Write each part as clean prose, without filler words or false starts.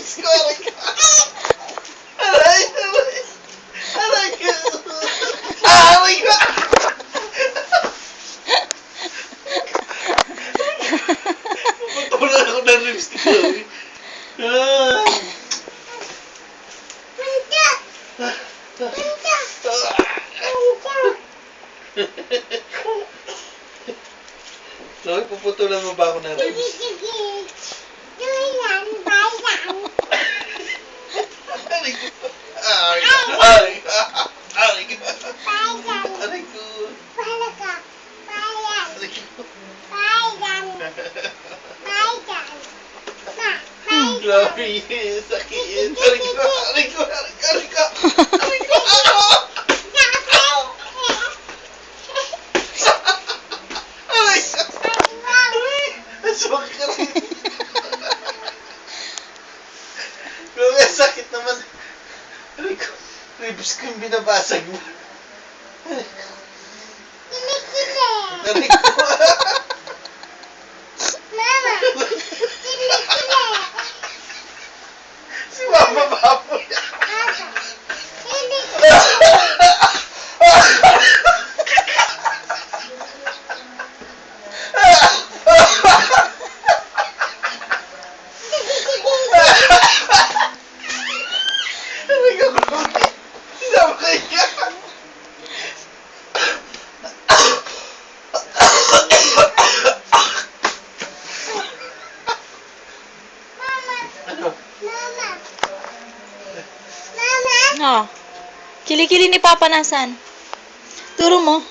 Namiss ko, aray ko. Aray, aray. Aray ko. Aray ko. Puputulan ako ng lipstick ko. Sorry, puputulan mo ba ako ng lipstick? Aray ko. Aray ko. Aray ko. Aray ko. Aray ko. Aray ko. Grabe yun. Sakit. Aray ko. Aray ko. Aray ko. Aray ko. Aray ko. Aswak ka rin. Grabe, sakit naman. Aray ko. Ribs ko yung binabasag mo. Aray ko. Si Mama Baboy. Aray ko, grabe. Sinama kayo. Oh. Kilikili ni Papa nasan? Turo mo.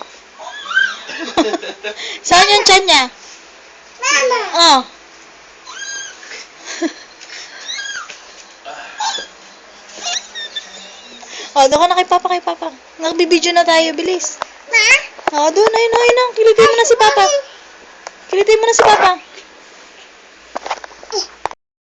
Saan yung tiyan niya? Mama! Oh. Oh, doon ka na kay Papa. Nagbibideo na tayo, bilis. Ma? Oh, doon, ayun. Kilitin mo na si Papa. Kilitin mo na si Papa.